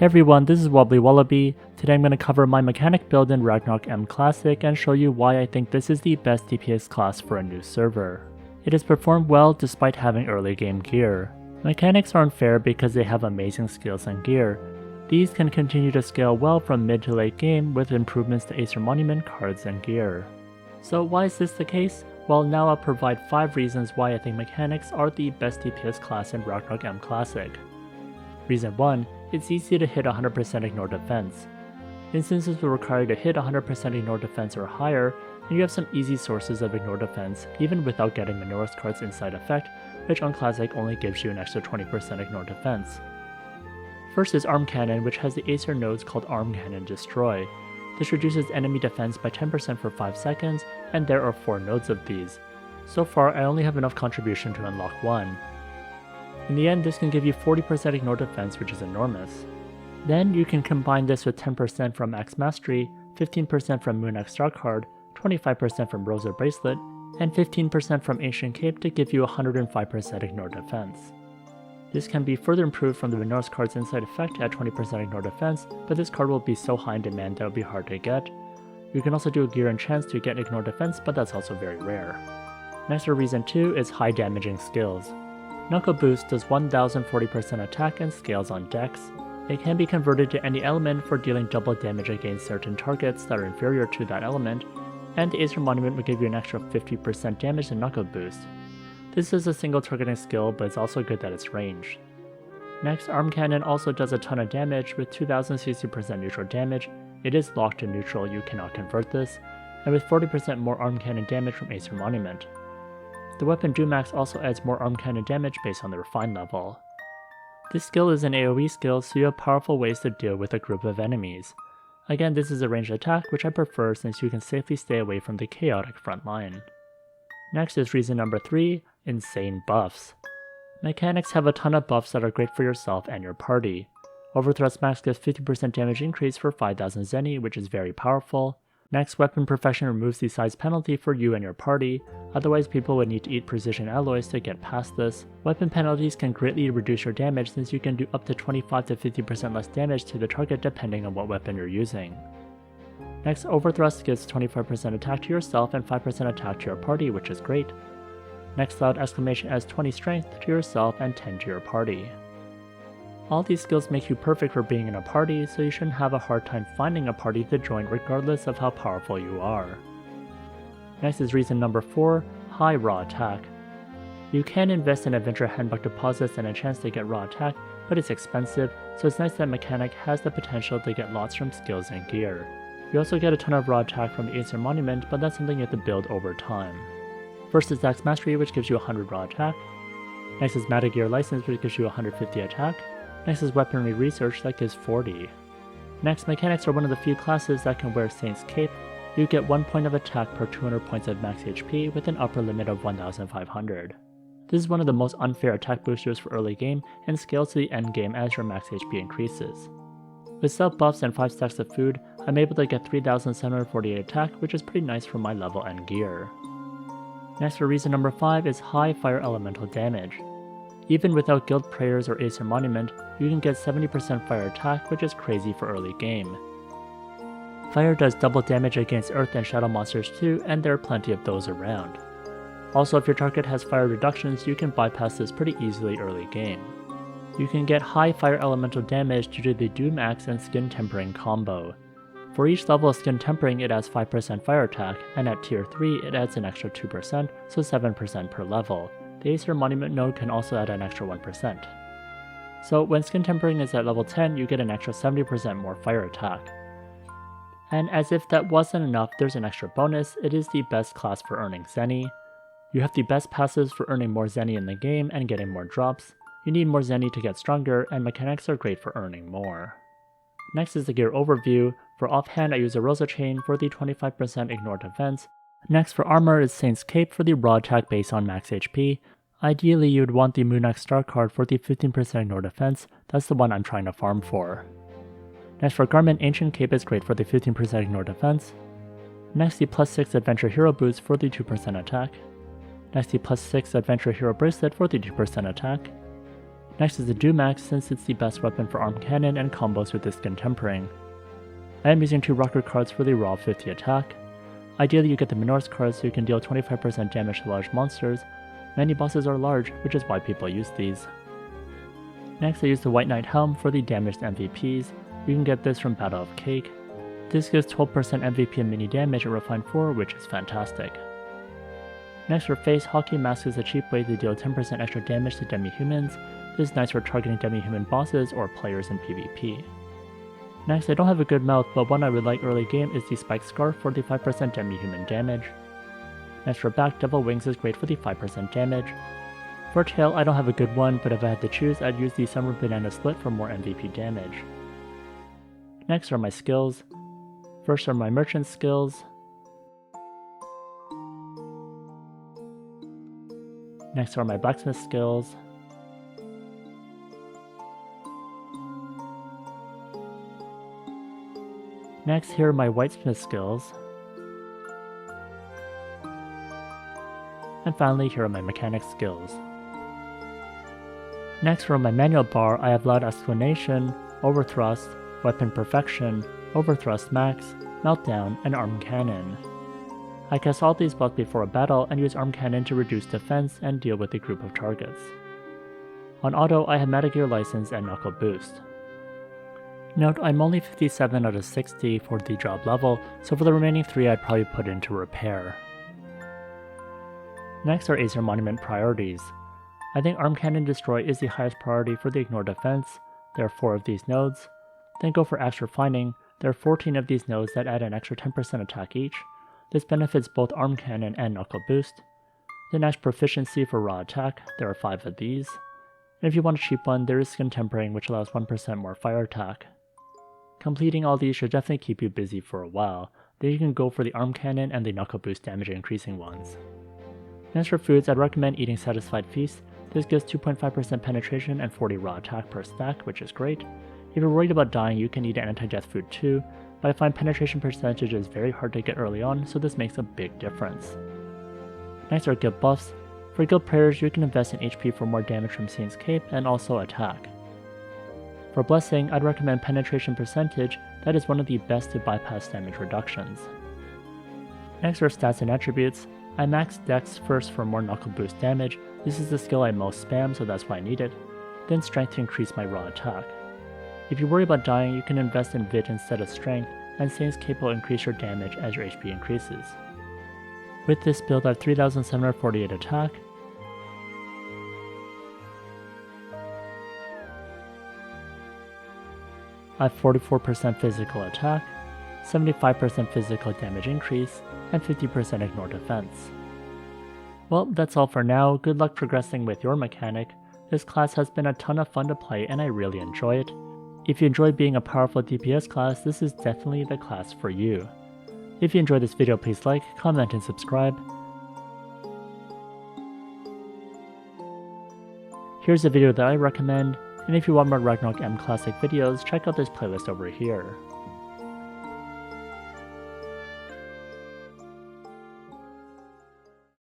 Hey everyone, this is Wobbly Wallaby. Today I'm going to cover my mechanic build in Ragnarok M Classic and show you why I think this is the best DPS class for a new server. It has performed well despite having early game gear. Mechanics aren't fair because they have amazing skills and gear. These can continue to scale well from mid to late game with improvements to Aesir Monument cards and gear. So why is this the case? Well, now I'll provide 5 reasons why I think mechanics are the best DPS class in Ragnarok M Classic. Reason 1. It's easy to hit 100% ignore defense. Instances will require you to hit 100% ignore defense or higher, and you have some easy sources of ignore defense even without getting Minora's card's inside effect, which on Classic only gives you an extra 20% ignore defense. First is Arm Cannon, which has the Aesir nodes called Arm Cannon Destroy. This reduces enemy defense by 10% for 5 seconds, and there are 4 nodes of these. So far I only have enough contribution to unlock 1. In the end, this can give you 40% ignore defense, which is enormous. Then you can combine this with 10% from Axe Mastery, 15% from Moon Axe Star Card, 25% from Rosa Bracelet, and 15% from Ancient Cape to give you 105% ignore defense. This can be further improved from the Minora's card's inside effect at 20% ignore defense, but this card will be so high in demand that it will be hard to get. You can also do a gear and chance to get ignore defense, but that's also very rare. Next for reason 2 is high damaging skills. Knuckle Boost does 1040% attack and scales on dex. It can be converted to any element for dealing double damage against certain targets that are inferior to that element, and the Aesir Monument will give you an extra 50% damage to Knuckle Boost. This is a single targeting skill, but it's also good that it's ranged. Next, Arm Cannon also does a ton of damage with 2060% neutral damage. It is locked to neutral, you cannot convert this, and with 40% more Arm Cannon damage from Aesir Monument. The weapon Doomax also adds more arm cannon damage based on the refined level. This skill is an AoE skill, so you have powerful ways to deal with a group of enemies. Again, this is a ranged attack, which I prefer since you can safely stay away from the chaotic front line. Next is reason number 3, insane buffs. Mechanics have a ton of buffs that are great for yourself and your party. Overthrust Max gives 50% damage increase for 5000 Zeny, which is very powerful. Next, Weapon Perfection removes the size penalty for you and your party, otherwise people would need to eat precision alloys to get past this. Weapon penalties can greatly reduce your damage since you can do up to 25 to 50% less damage to the target depending on what weapon you're using. Next, Overthrust gives 25% attack to yourself and 5% attack to your party, which is great. Next, Loud Exclamation adds 20 strength to yourself and 10 to your party. All these skills make you perfect for being in a party, so you shouldn't have a hard time finding a party to join regardless of how powerful you are. Next is reason number 4, high raw attack. You can invest in Adventure Handbook deposits and a chance to get raw attack, but it's expensive, so it's nice that Mechanic has the potential to get lots from skills and gear. You also get a ton of raw attack from the Aesir Monument, but that's something you have to build over time. First is Axe Mastery, which gives you 100 raw attack. Next is Meta Gear License, which gives you 150 attack. Next is Weaponry Research, that gives 40. Next, Mechanics are one of the few classes that can wear Saint's Cape. You get 1 point of attack per 200 points of max HP with an upper limit of 1500. This is one of the most unfair attack boosters for early game and scales to the end game as your max HP increases. With sub buffs and 5 stacks of food, I'm able to get 3748 attack, which is pretty nice for my level and gear. Next for reason number 5 is high fire elemental damage. Even without Guild Prayers or Aesir Monument, you can get 70% fire attack, which is crazy for early game. Fire does double damage against earth and shadow monsters too, and there are plenty of those around. Also, if your target has fire reductions, you can bypass this pretty easily early game. You can get high fire elemental damage due to the Doom Axe and Skin Tempering combo. For each level of Skin Tempering, it adds 5% fire attack, and at tier 3 it adds an extra 2%, so 7% per level. The Aesir Monument node can also add an extra 1%. So when Skin Tempering is at level 10, you get an extra 70% more fire attack. And as if that wasn't enough, there's an extra bonus. It is the best class for earning Zeny. You have the best passives for earning more Zeny in the game and getting more drops. You need more Zeny to get stronger, and mechanics are great for earning more. Next is the gear overview. For offhand, I use a Rosa Chain for the 25% ignore defense. Next for armor is Saint's Cape for the raw attack based on max HP. Ideally, you would want the Moon Axe Star card for the 15% ignore defense, that's the one I'm trying to farm for. Next for garment, Ancient Cape is great for the 15% ignore defense. Next the plus 6 Adventure Hero Boots for the 2% attack. Next the plus 6 Adventure Hero Bracelet for the 2% attack. Next is the Dumax, since it's the best weapon for arm cannon and combos with the skin tempering. I am using 2 rocker cards for the raw 50 attack. Ideally you get the Minor's card so you can deal 25% damage to large monsters. Many bosses are large, which is why people use these. Next I use the White Knight Helm for the damaged MVPs. You can get this from Battle of Cake. This gives 12% MVP and mini damage at Refined 4, which is fantastic. Next for face, Hockey Mask is a cheap way to deal 10% extra damage to demi-humans. This is nice for targeting demi-human bosses or players in PvP. Next, I don't have a good mouth, but one I would like early game is the Spike Scarf for the 5% demi-human damage. Next for back, Devil Wings is great for the 5% damage. For tail, I don't have a good one, but if I had to choose, I'd use the Summer Banana Split for more MVP damage. Next are my skills. First are my merchant skills. Next are my blacksmith skills. Next, here are my Whitesmith skills. And finally, here are my mechanic skills. Next, for my manual bar, I have Loud Exclamation, Overthrust, Weapon Perfection, Overthrust Max, Meltdown, and Arm Cannon. I cast all these buffs before a battle and use Arm Cannon to reduce defense and deal with a group of targets. On auto, I have Metagear License and Knuckle Boost. Note, I'm only 57 out of 60 for the job level, so for the remaining 3 I'd probably put into repair. Next are Aesir Monument priorities. I think Arm Cannon Destroy is the highest priority for the Ignore defense. There are 4 of these nodes. Then go for Axe Refining. There are 14 of these nodes that add an extra 10% attack each. This benefits both Arm Cannon and Knuckle Boost. Then Axe Proficiency for raw attack. There are 5 of these. And if you want a cheap one, there is Skin Tempering, which allows 1% more fire attack. Completing all these should definitely keep you busy for a while. Then you can go for the Arm Cannon and the Knuckle Boost damage increasing ones. Next for foods, I'd recommend eating Satisfied Feast. This gives 2.5% penetration and 40 raw attack per stack, which is great. If you're worried about dying, you can eat an anti-death food too, but I find penetration percentage is very hard to get early on, so this makes a big difference. Next are guild buffs. For guild prayers, you can invest in HP for more damage from Saint's Cape and also attack. For Blessing, I'd recommend penetration percentage. That is one of the best to bypass damage reductions. Next are stats and attributes. I maxed Dex first for more Knuckle Boost damage. This is the skill I most spam, so that's why I need it. Then Strength to increase my raw attack. If you worry about dying, you can invest in Vit instead of Strength, and Saint's Cape will increase your damage as your HP increases. With this build I have 3748 attack, I have 44% physical attack, 75% physical damage increase, and 50% ignore defense. Well, that's all for now. Good luck progressing with your mechanic. This class has been a ton of fun to play and I really enjoy it. If you enjoy being a powerful DPS class, this is definitely the class for you. If you enjoyed this video, please like, comment, and subscribe. Here's a video that I recommend, and if you want more Ragnarok M Classic videos, check out this playlist over here.